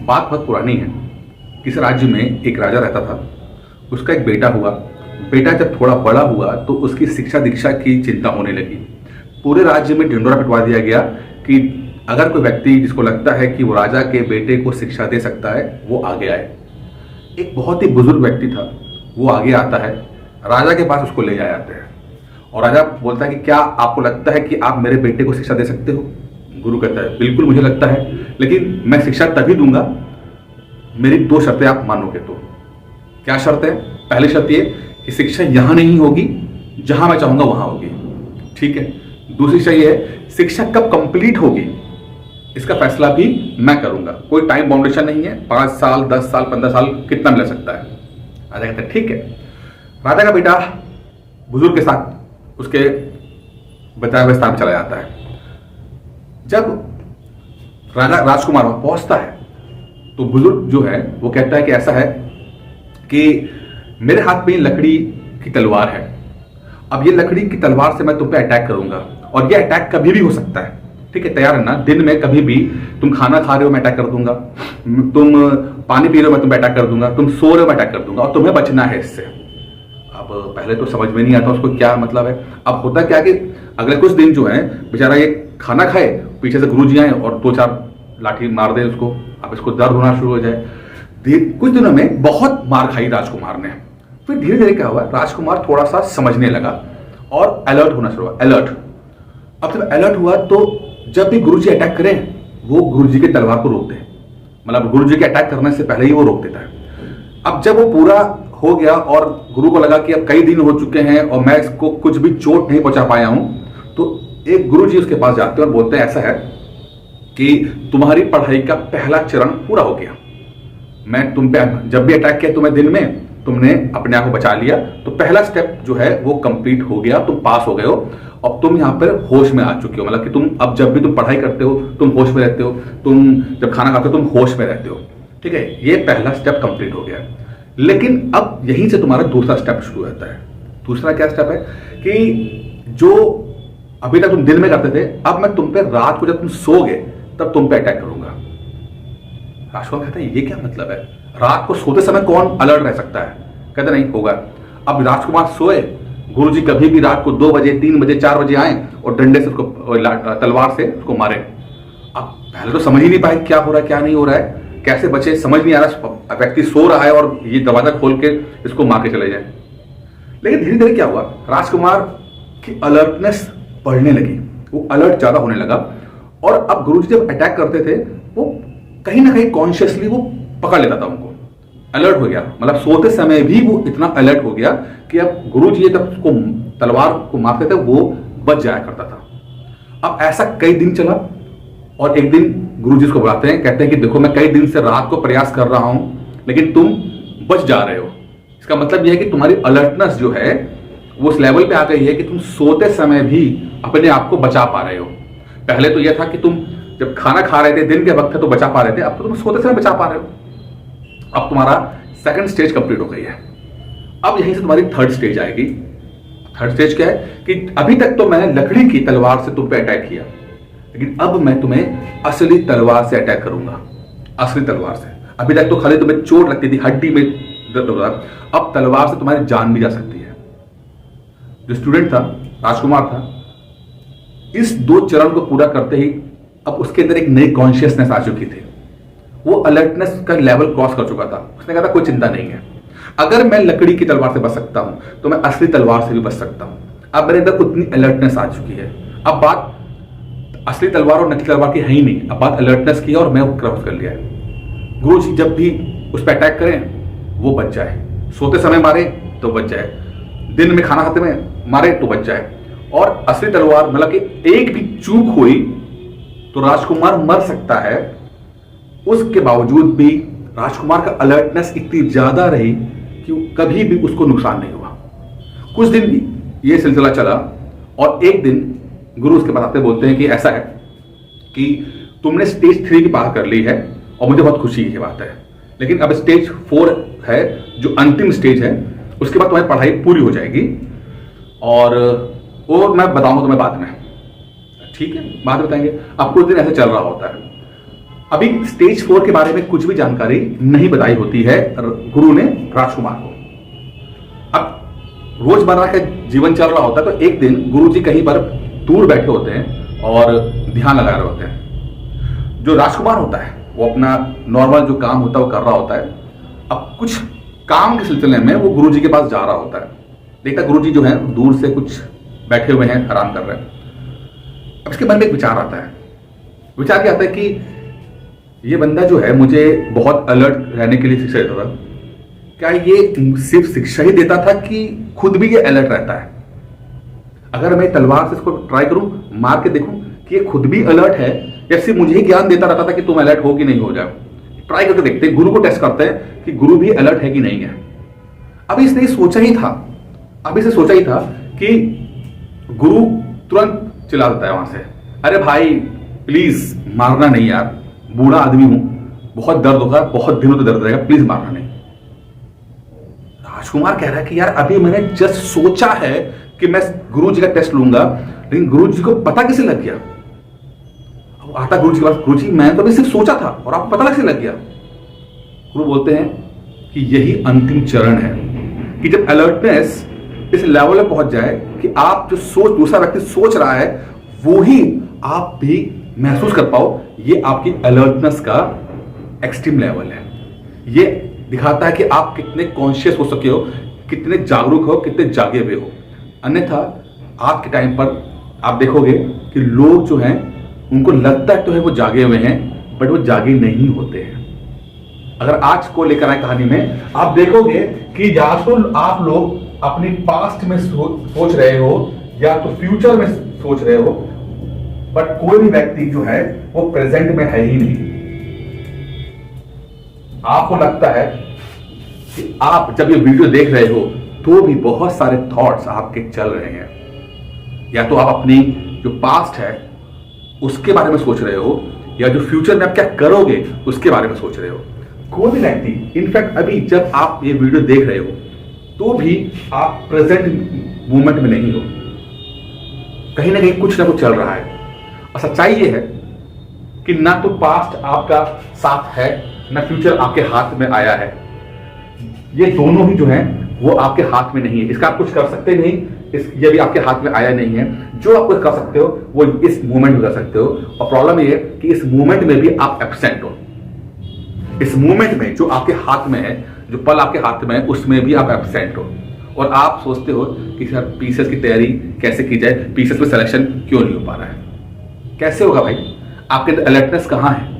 बात बहुत पुरानी है। किस राज्य में एक राजा रहता था, उसका एक बेटा हुआ। बेटा जब थोड़ा बड़ा हुआ तो उसकी शिक्षा दीक्षा की चिंता होने लगी। पूरे राज्य में ढिंढोरा पिटवा दिया गया कि अगर कोई व्यक्ति जिसको लगता है कि वो राजा के बेटे को शिक्षा दे सकता है वो आगे आए। एक बहुत ही बुजुर्ग व्यक्ति था, वो आगे आता है, राजा के पास उसको ले जाते हैं और राजा बोलता है कि क्या आपको लगता है कि आप मेरे बेटे को शिक्षा दे सकते हो? गुरु कहता है बिल्कुल मुझे लगता है, लेकिन मैं शिक्षा तभी दूंगा मेरी 2 शर्तें आप मानोगे तो। क्या शर्त है? पहली शर्त ये कि शिक्षा यहां नहीं होगी, जहां मैं चाहूंगा वहां होगी, ठीक है। दूसरी शर्त ये है शिक्षा कब कंप्लीट होगी इसका फैसला भी मैं करूंगा, कोई टाइम बाउंडेशन नहीं है, 5 साल 10 साल 15 साल कितना मिल सकता है। राजा कहता है ठीक है। राजा का बेटा बुजुर्ग के साथ उसके बताए हुए स्थान पर चला जाता है। जब राजा राजकुमार वहां पहुंचता है तो बुजुर्ग जो है वो कहता है कि ऐसा है कि मेरे हाथ में लकड़ी की तलवार है। अब ये लकड़ी की तलवार से मैं तुम पे अटैक करूंगा और ये अटैक कभी भी हो सकता है, ठीक है, तैयार रहना। दिन में कभी भी तुम खाना खा रहे हो मैं अटैक कर दूंगा, तुम पानी पी रहे हो मैं तुम पे अटैक कर दूंगा, तुम सो रहे हो मैं अटैक कर दूंगा और तुम्हें बचना है इससे। अब पहले तो समझ में नहीं आता उसको क्या मतलब है। अब होता क्या कि अगले कुछ दिन जो है बेचारा ये खाना खाए, पीछे से गुरुजी आए और 2-4 लाठी मार दे उसको, अब इसको दर्द होना शुरू हो जाए। कुछ दिनों में बहुत मार खाई राजकुमार ने। फिर धीरे धीरे क्या हुआ, राजकुमार थोड़ा सा समझने लगा और अलर्ट होना शुरू हुआ। अलर्ट, अब जब अलर्ट हुआ तो जब भी गुरुजी अटैक करें वो गुरुजी की तलवार को रोकते हैं, मतलब गुरुजी के अटैक करने से पहले ही वो रोक देता है। अब जब वो पूरा हो गया और गुरु को लगा कि अब कई दिन हो चुके हैं और मैं इसको कुछ भी चोट नहीं पहुंचा पाया हूं, तो एक गुरुजी उसके पास जाते हैं और बोलते हैं ऐसा है कि तुम्हारी पढ़ाई का पहला चरण पूरा हो गया। मैं तुम पे जब भी अटैक किया तुम्हें दिन में, तुमने अपने आप को बचा लिया, तो पहला स्टेप जो है वो कंप्लीट हो गया, तुम पास हो गए हो। अब तुम यहाँ पर होश में आ चुके हो, मतलब कि तुम अब जब भी तुम पढ़ाई करते हो तुम होश में रहते हो, तुम जब खाना खाते हो तुम होश में रहते हो, ठीक है। ये पहला स्टेप कंप्लीट हो गया। लेकिन अब यहीं से तुम्हारा दूसरा स्टेप शुरू होता है। दूसरा क्या स्टेप है कि जो अभी तक तुम दिन में करते थे, अब मैं तुम पे रात को जब तुम सोओगे तब तुम पे अटैक करूंगा। राजकुमार कहता है ये क्या मतलब है, रात को सोते समय कौन अलर्ट रह सकता है? कहते नहीं होगा। अब राजकुमार सोए, गुरुजी कभी भी रात को 2 बजे 3 बजे 4 बजे आए और डंडे से उसको तलवार से उसको मारे। अब पहले तो समझ ही नहीं पाए क्या हो रहा है क्या नहीं हो रहा है, कैसे बचे समझ नहीं आ रहा। व्यक्ति सो रहा है और ये दरवाजा खोल के इसको मार के चले जाए। लेकिन धीरे धीरे क्या हुआ, राजकुमार की अलर्टनेस बढ़ने लगी, वो अलर्ट ज्यादा होने लगा। और अब गुरुजी जब अटैक करते थे वो कहीं ना कहीं कॉन्शियसली वो पकड़ लेता था उनको, अलर्ट हो गया। मतलब सोते समय भी वो इतना अलर्ट हो गया कि अब गुरुजी जब उसको तलवार को मारते थे वो बच जाया करता था। अब ऐसा कई दिन चला और एक दिन गुरुजी उसको बुलाते हैं, कहते हैं कि देखो मैं कई दिन से रात को प्रयास कर रहा हूं लेकिन तुम बच जा रहे हो। इसका मतलब यह है कि तुम्हारी अलर्टनेस जो है वो उस लेवल पे आ गई है कि तुम सोते समय भी अपने आप को बचा पा रहे हो। पहले तो यह था कि तुम जब खाना खा रहे थे दिन के वक्त तो बचा पा रहे थे, अब तो तुम सोते समय बचा पा रहे हो। अब तुम्हारा सेकंड स्टेज कंप्लीट हो गई है। अब यहीं से तुम्हारी थर्ड स्टेज आएगी। थर्ड स्टेज क्या है कि अभी तक तो मैंने लकड़ी की तलवार से तुम पे अटैक किया, लेकिन अब मैं तुम्हें असली तलवार से अटैक करूंगा। असली तलवार से। अभी तक तो खाली तुम्हें चोट लगती थी, हड्डी में दर्द हो रहा, अब तलवार से तुम्हारी जान भी जा सकती है। जो स्टूडेंट था, राजकुमार था, इस 2 चरण को पूरा करते ही अब उसके अंदर एक नई कॉन्शियसनेस आ चुकी थी। वो अलर्टनेस का लेवल क्रॉस कर चुका था। उसने कहा था कोई चिंता नहीं है, अगर मैं लकड़ी की तलवार से बच सकता हूं तो मैं असली तलवार से भी बच सकता हूं। अब मेरे अंदर उतनी अलर्टनेस आ चुकी है। अब बात असली तलवार और नकली तलवार की है ही नहीं, अब बात अलर्टनेस की है और मैं वो क्रॉस कर लिया है। गुरुजी जब भी उस पर अटैक करें वो बच जाए, सोते समय मारे तो बच जाए, दिन में खाना खाते में मारे तो बच जाए। और असली तलवार मतलब कि एक भी चूक हुई तो राजकुमार मर सकता है। उसके बावजूद भी राजकुमार का अलर्टनेस इतनी ज्यादा रही कि कभी भी उसको नुकसान नहीं हुआ। कुछ दिन ये सिलसिला चला और एक दिन गुरु उसके पास आते बोलते हैं कि ऐसा है कि तुमने स्टेज 3 की पार कर ली है और मुझे बहुत खुशी की बात है, लेकिन अब स्टेज 4 है जो अंतिम स्टेज है, उसके बाद तुम्हारी पढ़ाई पूरी हो जाएगी और वो मैं बताऊंगा तुम्हें बाद में। ठीक है, बाद में बताएंगे। अब कुछ दिन ऐसे चल रहा होता है। अभी स्टेज 4 के बारे में कुछ भी जानकारी नहीं बताई होती है गुरु ने राजकुमार को। अब रोजमर्रा का जीवन चल रहा होता है, तो एक दिन गुरु जी कहीं पर दूर बैठे होते हैं और ध्यान लगा रहे होते हैं। जो राजकुमार होता है वो अपना नॉर्मल जो काम होता है वो कर रहा होता है। अब कुछ काम के सिलसिले में वो गुरु जी के पास जा रहा होता है, देखता गुरु जी जो है दूर से कुछ बैठे हुए हैं, आराम कर रहे हैं। अब इसके मन में एक विचार आता है। विचार क्या आता है कि ये बंदा जो है मुझे बहुत अलर्ट रहने के लिए शिक्षा देता था, क्या ये सिर्फ शिक्षा ही देता था कि खुद भी ये अलर्ट रहता है? अगर मैं तलवार से इसको ट्राई करूं, मार के देखूं कि ये खुद भी अलर्ट है या सिर्फ मुझे ही ज्ञान देता रहता था कि तुम अलर्ट हो कि नहीं हो जाओ। ट्राई करके देखते हैं, गुरु को टेस्ट करते हैं कि गुरु भी अलर्ट है कि नहीं है। अभी इसने सोचा ही था कि गुरु तुरंत चिल्ला देता है वहां से, अरे भाई प्लीज मारना नहीं यार, बूढ़ा आदमी हूं, बहुत दर्द होगा, बहुत दिनों तक दर्द रहेगा, प्लीज मारना नहीं। राजकुमार कह रहा है कि यार अभी मैंने जस्ट सोचा है कि मैं गुरु जी का टेस्ट लूंगा, लेकिन गुरु जी को पता कैसे लग गया? आता गुरु जी के पास, गुरु जी मैं तो अभी सिर्फ सोचा था और आपको पता कैसे लग गया? गुरु बोलते हैं कि यही अंतिम चरण है कि जब अलर्टनेस इस लेवल में पहुंच जाए कि आप जो सोच दूसरा व्यक्ति सोच रहा है वो ही आप भी महसूस कर पाओ, ये आपकी अलर्टनेस का एक्सट्रीम लेवल है। ये दिखाता है कि आप कितने कॉन्शियस हो सके हो, कितने जागरूक हो, कितने जागे हुए हो। अन्यथा आज के टाइम पर आप देखोगे कि लोग जो हैं उनको लगता है तो है वो जागे हुए हैं, बट वो जागे नहीं होते हैं। अगर आज को लेकर आए कहानी में, आप देखोगे कि या तो आप लोग अपनी पास्ट में सोच रहे हो या तो फ्यूचर में सोच रहे हो, बट कोई भी व्यक्ति जो है वो प्रेजेंट में है ही नहीं। आपको लगता है कि आप जब ये वीडियो देख रहे हो तो भी बहुत सारे थॉट्स आपके चल रहे हैं, या तो आप अपनी जो पास्ट है उसके बारे में सोच रहे हो या जो फ्यूचर में आप क्या करोगे उसके बारे में सोच रहे हो। कोई भी व्यक्ति, इनफैक्ट अभी जब आप ये वीडियो देख रहे हो तो भी आप प्रेजेंट मोमेंट में नहीं हो, कहीं ना कहीं कुछ ना कुछ चल रहा है। और सच्चाई ये है कि ना तो पास्ट आपका साथ है ना फ्यूचर आपके हाथ में आया है। ये दोनों ही जो है वो आपके हाथ में नहीं है। इसका आप कुछ कर सकते नहीं, ये भी आपके हाथ में आया नहीं है। जो आप कुछ कर सकते हो वो इस मोमेंट में कर सकते हो। और प्रॉब्लम ये है कि इस मोमेंट में भी आप एब्सेंट हो। इस मोमेंट में जो आपके हाथ में है, जो पल आपके हाथ में है, उसमें भी आप एब्सेंट हो। और आप सोचते हो कि सर पीसेस की तैयारी कैसे की जाए, पीसेस में सिलेक्शन क्यों नहीं हो पा रहा है। कैसे होगा भाई? आपके अंदर अलर्टनेस कहाँ है?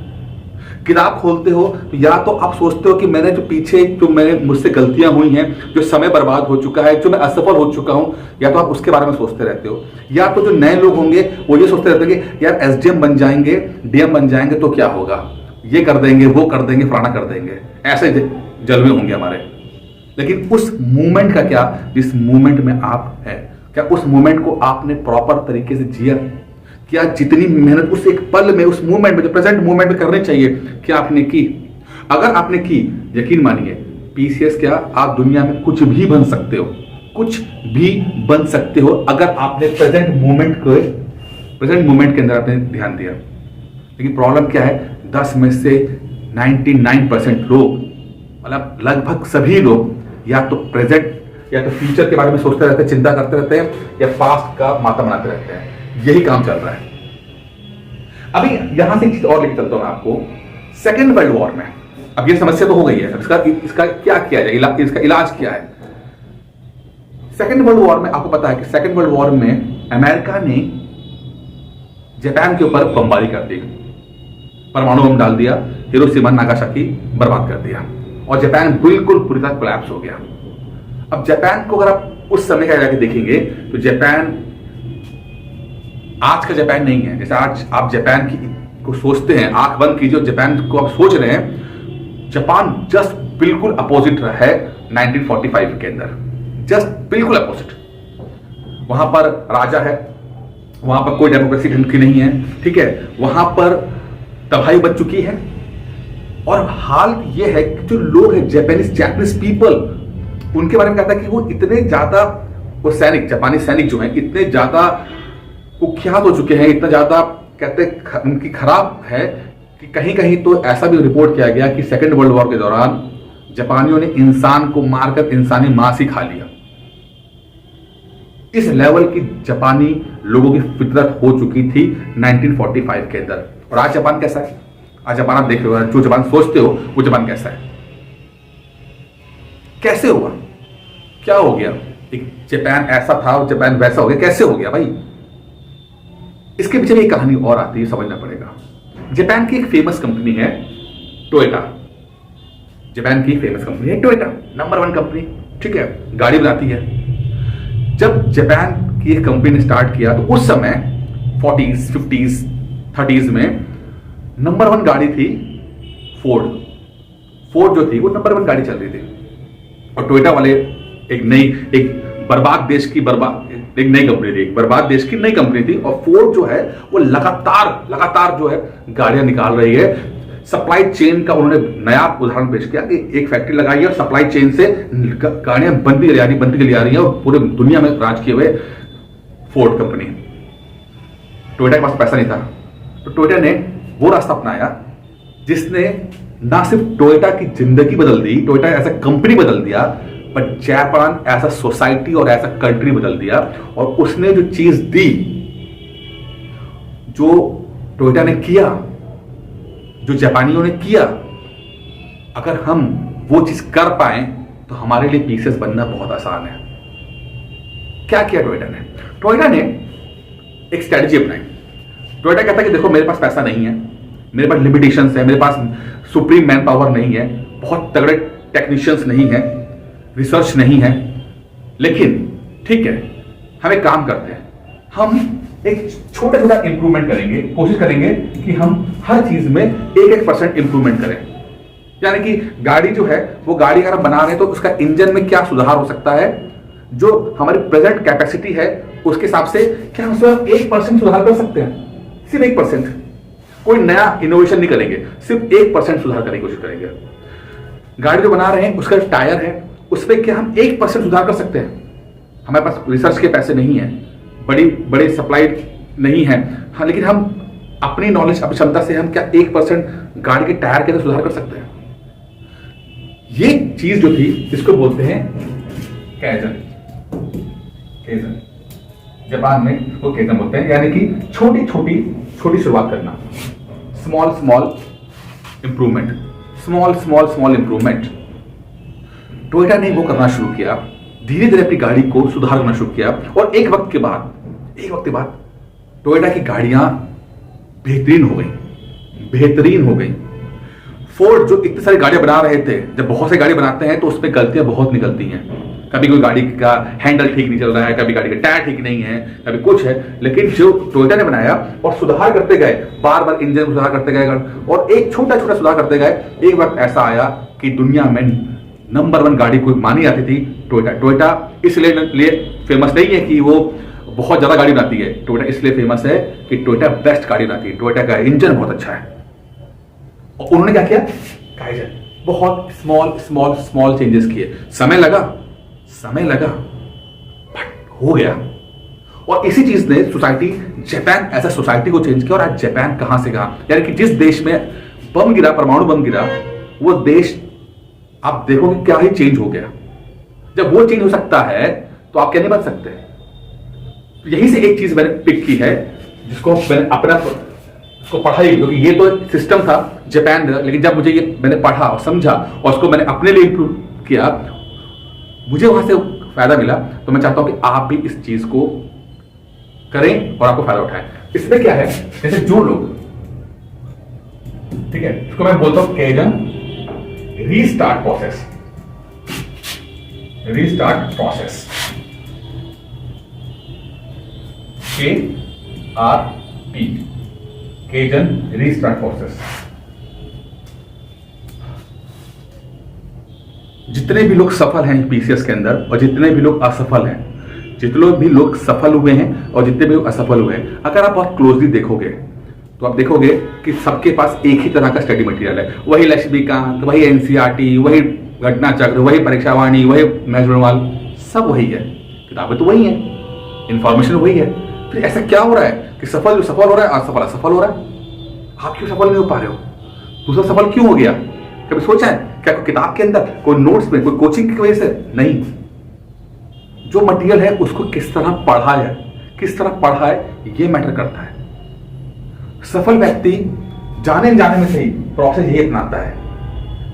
किताब खोलते हो तो या तो आप सोचते हो कि मैंने जो पीछे जो मुझसे गलतियां हुई हैं, जो समय बर्बाद हो चुका है, जो मैं असफल हो चुका हूं, या तो आप उसके बारे में सोचते रहते हो। या तो जो नए लोग होंगे वो ये सोचते रहते हैं कि यार एसडीएम बन जाएंगे, डीएम बन जाएंगे तो क्या होगा, ये कर देंगे, वो कर देंगे, फलाना कर देंगे, ऐसे जलवे होंगे हमारे। लेकिन उस मूवमेंट का क्या, जिस मूवमेंट में आप है, क्या उस मूवमेंट को आपने प्रॉपर तरीके से जिया? क्या जितनी मेहनत उस एक पल में, उस मूवमेंट में, जो प्रेजेंट मूवमेंट में करनी चाहिए, क्या आपने की? अगर आपने की, यकीन मानिए पीसीएस क्या, आप दुनिया में कुछ भी बन सकते हो, कुछ भी बन सकते हो अगर आपने प्रेजेंट मूवमेंट के अंदर आपने ध्यान दिया। लेकिन प्रॉब्लम क्या है, 10 में से 99% लोग, मतलब लगभग सभी लोग, या तो प्रेजेंट या तो फ्यूचर के बारे में सोचते रहते हैं, चिंता करते रहते हैं, या पास्ट का माता बनाते रहते हैं। यही काम चल रहा है। अभी यहां से एक चीज और लेकर चलता हूं मैं आपको। सेकेंड वर्ल्ड वॉर में, अब ये समस्या तो हो गई है, इसका क्या किया जाए, इसका इलाज क्या है? सेकेंड वर्ल्ड वॉर में आपको पता है कि सेकेंड वर्ल्ड वॉर में अमेरिका ने जापान के ऊपर बमबारी कर दी, परमाणु बम डाल दिया, हिरोशिमा नागासाकी बर्बाद कर दिया, और जापान बिल्कुल पूरी तरह कोलैप्स हो गया। अब जापान को अगर आप उस समय का जाके देखेंगे तो जापान आज का जापान नहीं है। जैसे आज आप जापान को सोचते हैं, आंख बंद कीजिए, जापान को आप सोच रहे हैं, जापान जस्ट बिल्कुल अपोजिट है 1945 के अंदर, जस्ट बिल्कुल अपोजिट। वहां पर राजा है, वहां पर कोई डेमोक्रेसी ढंग की नहीं है, ठीक है, वहां पर तबाही बच चुकी है। और हाल ये है कि जो लोग हैं जैपनीज पीपल, उनके बारे में कहता है कि वो इतने ज्यादा, वो सैनिक, जापानी सैनिक जो हैं इतने ज्यादा कुख्यात हो चुके हैं, इतना ज्यादा कहते हैं उनकी खराब है कि कहीं कहीं तो ऐसा भी रिपोर्ट किया गया कि सेकेंड वर्ल्ड वॉर के दौरान जापानियों ने इंसान को मारकर इंसानी मांस ही खा लिया। इस लेवल की जापानी लोगों की फितरत हो चुकी थी 1945 के अंदर। और आज जापान कैसा है? आज जापान आप देख रहे हो, जो जापान सोचते हो वो जापान कैसा है? कैसे हुआ? क्या हो गया? एक जापान ऐसा था और जापान वैसा हो गया, कैसे हो गया भाई? इसके पीछे एक कहानी और आती है, समझना पड़ेगा। जापान की एक फेमस कंपनी है टोयोटा। जापान की फेमस कंपनी है टोयोटा, नंबर 1 कंपनी, ठीक है, गाड़ी बनाती है। जब जापान की एक कंपनी ने स्टार्ट किया तो उस समय 40s, 50s, 30s में नंबर 1 गाड़ी थी फोर्ड। फोर्ड जो थी वो नंबर 1 गाड़ी चल रही थी। और टोयोटा वाले एक बर्बाद देश की नई कंपनी थी, एक बर्बाद देश की नई कंपनी थी। और फोर्ड जो है वो लगातार जो है गाड़ियां निकाल रही है। सप्लाई चेन का उन्होंने नया उदाहरण पेश किया कि एक फैक्ट्री लगाई है और सप्लाई चेन से गाड़ियां बनती चली आ रही है और पूरे दुनिया में राज किए हुए फोर्ड कंपनी। टोयोटा के पास पैसा नहीं था तो टोयोटा ने वो रास्ता अपनाया जिसने ना सिर्फ टोयोटा की जिंदगी बदल दी, टोयोटा एज अ कंपनी बदल दिया, but Japan as a society और एज अ कंट्री बदल दिया। और उसने जो चीज दी, जो टोयोटा ने किया, जो जापानियों ने किया, अगर हम वो चीज कर पाए तो हमारे लिए पीसेस बनना बहुत आसान है। क्या किया टोयोटा ने? टोयोटा ने एक स्ट्रेटजी अपनाई। टोयोटा कहता है कि देखो मेरे पास पैसा नहीं है, मेरे पास लिमिटेशंस है, मेरे पास सुप्रीम मैन पावर नहीं है, बहुत तगड़े टेक्नीशियंस नहीं है, रिसर्च नहीं है, लेकिन ठीक है, हम एक काम करते हैं, हम एक छोटा इंप्रूवमेंट करेंगे, कोशिश करेंगे कि हम हर चीज में 1% इंप्रूवमेंट करें। यानी कि गाड़ी जो है वो गाड़ी अगर हम बना रहे हैं तो उसका इंजन में क्या सुधार हो सकता है, जो हमारी प्रेजेंट कैपेसिटी है उसके हिसाब से क्या हम उसमें 1% सुधार कर सकते हैं, सिर्फ 1%। कोई नया इनोवेशन नहीं करेंगे, सिर्फ 1% सुधार करने की कोशिश करेंगे। गाड़ी जो बना रहे हैं उसका टायर है, उस पर क्या हम 1% सुधार कर सकते हैं? हमारे पास रिसर्च के पैसे नहीं है, बड़ी सप्लाई नहीं है, हाँ, लेकिन हम अपनी नॉलेज, अपनी क्षमता से हम क्या 1% गाड़ी के टायर के अंदर सुधार कर सकते हैं? ये चीज जो थी इसको बोलते हैं कैजन। जापान में वो कैजन बोलते हैं, यानी कि छोटी शुरुआत करना, small improvement, small improvement. Toyota ने वो करना शुरू किया, धीरे धीरे अपनी गाड़ी को सुधार करना शुरू किया। और एक वक्त के बाद टोयोटा की गाड़ियां बेहतरीन हो गई। फोर्ड जो इतनी सारी गाड़ियां बना रहे थे, जब बहुत सारी गाड़ी बनाते हैं तो उसमें गलतियां बहुत निकलती हैं। कभी कोई गाड़ी का हैंडल ठीक नहीं चल रहा है, कभी गाड़ी का टायर ठीक नहीं है, कभी कुछ है, लेकिन जो टोयोटा ने बनाया और सुधार करते गए, बार इंजन सुधार करते गए और एक छोटा सुधार करते गए, एक वक्त ऐसा आया कि दुनिया में नंबर 1 गाड़ी कोई मानी जाती थी टोयोटा इसलिए फेमस नहीं है कि वो बहुत ज्यादा गाड़ी बनाती है, टोयोटा इसलिए फेमस है कि टोयोटा बेस्ट गाड़ी बनाती है, टोयोटा का इंजन बहुत अच्छा है। और उन्होंने क्या किया? काइजन, बहुत स्मॉल चेंजेस किए। समय लगा बट हो गया। और इसी चीज ने जापान ऐसा सोसाइटी को चेंज किया। और आज जापान कहां से कहां, यानी कि जिस देश में परमाणु बम गिरा, वो देश आप देखोगे क्या ही चेंज हो गया। जब वो चेंज हो सकता है तो आप क्या नहीं बन सकते? यही से एक चीज मैंने पिक की है जिसको मैंने उसको पढ़ाई, क्योंकि ये तो सिस्टम था जापान में, लेकिन जब मुझे ये मैंने पढ़ा और समझा और उसको मैंने अपने लिए इंप्रूव किया, मुझे वहां से फायदा मिला। तो मैं चाहता हूं कि आप भी इस चीज को करें और आपको फायदा उठाएं। इसमें क्या है, जैसे जो लोग, ठीक है, इसको मैं बोलता हूं kaizen restart process. KRP, kaizen restart process. जितने भी लोग सफल हैं पीसीएस के अंदर और जितने भी लोग असफल हैं, जितने भी लोग सफल हुए हैं और जितने भी लोग असफल हुए हैं, अगर आप बहुत क्लोजली देखोगे तो आप देखोगे कि सबके पास एक ही तरह का स्टडी मटेरियल है। वही लक्ष्मीकांत, वही एनसीईआरटी, वही घटना चक्र, वही परीक्षावाणी, वही मैजरवाल, सब वही है, किताबें तो वही है, इंफॉर्मेशन वही है। फिर ऐसा क्या हो रहा है कि सफल हो रहा है, असफल हो रहा है? आप क्यों सफल नहीं हो पा रहे हो? दूसरा सफल क्यों हो गया? कभी सोचा है क्या? कोई किताब के अंदर, कोई नोट्स में, कोई कोचिंग की वजह से नहीं। जो मटेरियल है उसको किस तरह पढ़ा है, किस तरह पढ़ा है, ये मैटर करता है। सफल व्यक्ति जाने जाने में सही प्रोसेस ये अपनाता है।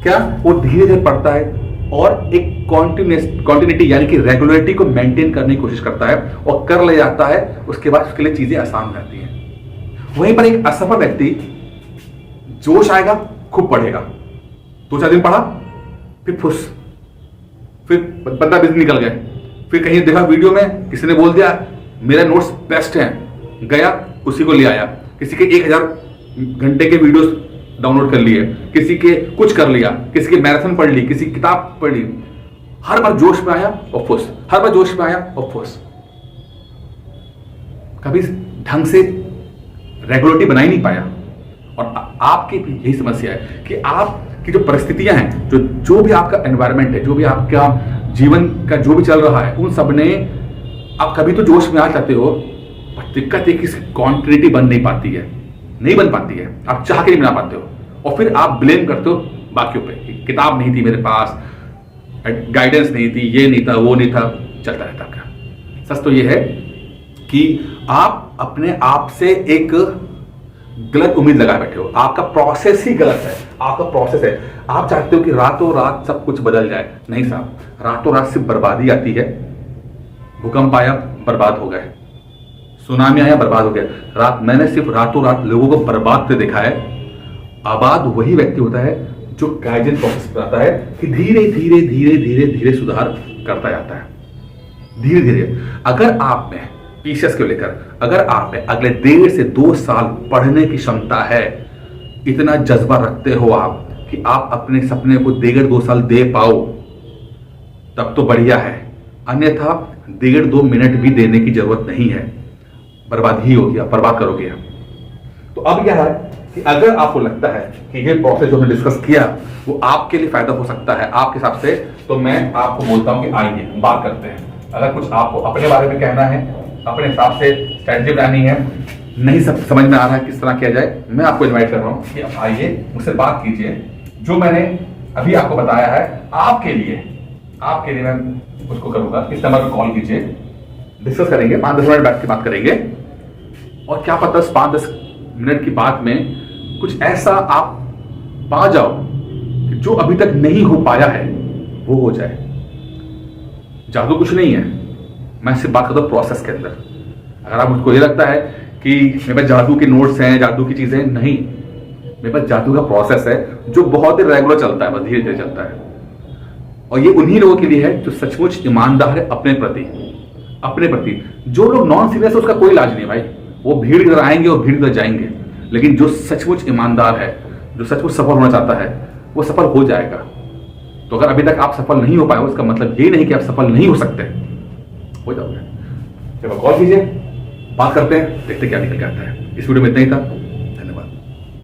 क्या? वो धीरे धीरे पढ़ता है और एक कॉन्टिन्यूटी यानी कि रेगुलरिटी को मेंटेन करने की कोशिश करता है और कर ले जाता है। उसके बाद उसके लिए चीजें आसान रहती हैं। वहीं पर एक असफल व्यक्ति जोश आएगा, खूब पढ़ेगा, 2-4 दिन पढ़ा, फिर फुस, फिर 15-20 दिन निकल गए, फिर कहीं देखा वीडियो में किसी ने बोल दिया मेरा नोट्स बेस्ट है, गया उसी को ले आया। किसी के 1000 घंटे के वीडियोस डाउनलोड कर लिए, किसी के कुछ कर लिया, किसी के मैराथन पढ़ ली, किसी की किताब पढ़ ली। हर बार जोश में आया और फुस, हर बार जोश में आया और फुस। कभी ढंग से रेगुलरिटी बना ही नहीं पाया। और आपकी भी यही समस्या है कि आपकी जो परिस्थितियां हैं, जो भी आपका एनवायरनमेंट है, जो भी आपका जीवन का जो भी चल रहा है, उन सब ने आप कभी तो जोश में आ जाते हो, पर दिक्कत है कि इसकी क्वांटिटी बन नहीं पाती है, नहीं बन पाती है। आप चाह के नहीं बना पाते हो और फिर आप ब्लेम करते हो बाकियों पे कि किताब नहीं थी मेरे पास, गाइडेंस नहीं थी, ये नहीं था, वो नहीं था, चलता रहता आपका। सच तो ये है कि आप अपने आप से एक गलत उम्मीद लगा बैठे हो। आपका प्रोसेस ही गलत है। आपका प्रोसेस है, आप चाहते हो कि रातों रात सब कुछ बदल जाए। नहीं साहब, रातों रात सिर्फ बर्बादी आती है। भूकंप आया, बर्बाद हो गए, सुनामी आया, बर्बाद हो गया। मैंने सिर्फ रातों रात लोगों को बर्बाद से देखा है। आबाद वही व्यक्ति होता है जो गाइडेंस प्रोसेस बताता है कि धीरे धीरे धीरे धीरे धीरे सुधार करता जाता है। धीरे धीरे अगर आप में पीसेस को लेकर, अगर आप में अगले 1.5 से 2 साल पढ़ने की क्षमता है, इतना जज्बा रखते हो आप कि आप अपने सपने को 1.5-2 साल दे पाओ, तब तो बढ़िया है। अन्यथा 1.5-2 मिनट भी देने की जरूरत नहीं है, बर्बाद ही हो गया, बर्बाद करोगे। तो अब क्या है कि अगर आपको लगता है कि ये प्रोसेस जो हमने डिस्कस किया वो आपके लिए फायदा हो सकता है आपके हिसाब से, तो मैं आपको बोलता हूं कि आइए बात करते हैं। अगर कुछ आपको अपने बारे में कहना है, अपने हिसाब से स्ट्रेटजी बनानी है, नहीं सब समझ में आ रहा है किस तरह किया जाए, मैं आपको इनवाइट कर रहा हूं कि आप आइए मुझसे बात कीजिए। जो मैंने अभी आपको बताया है आपके लिए मैं उसको करूंगा। इस नंबर पर कॉल कीजिए, डिस्कस करेंगे, 5-10 मिनट बैठ के बात करेंगे। और क्या पता 5-10 मिनट की बात में कुछ ऐसा आप पा जाओ कि जो अभी तक नहीं हो पाया है वो हो जाए। जादू कुछ नहीं है, मैं सिर्फ बात करता हूं प्रोसेस के अंदर। अगर आप मुझको ये लगता है कि मेरे पास जादू के नोट्स हैं, जादू की चीजें, नहीं, मेरे पास जादू का प्रोसेस है जो बहुत ही रेगुलर चलता है, बस धीरे धीरे चलता है। और ये उन्हीं लोगों के लिए है जो सचमुच ईमानदार है अपने प्रति। जो लोग नॉन सीरियस है उसका कोई इलाज नहीं भाई, वो भीड़ इधर आएंगे और भीड़ इधर जाएंगे। लेकिन जो सचमुच ईमानदार है, जो सचमुच सफल होना चाहता है, वो सफल हो जाएगा। तो अगर अभी तक आप सफल नहीं हो पाए, उसका मतलब ये नहीं कि आप सफल नहीं हो सकते, हो जाओगे। जब कॉल कीजिए, बात करते हैं, देखते क्या निकल के आता है। इस वीडियो में इतना ही था।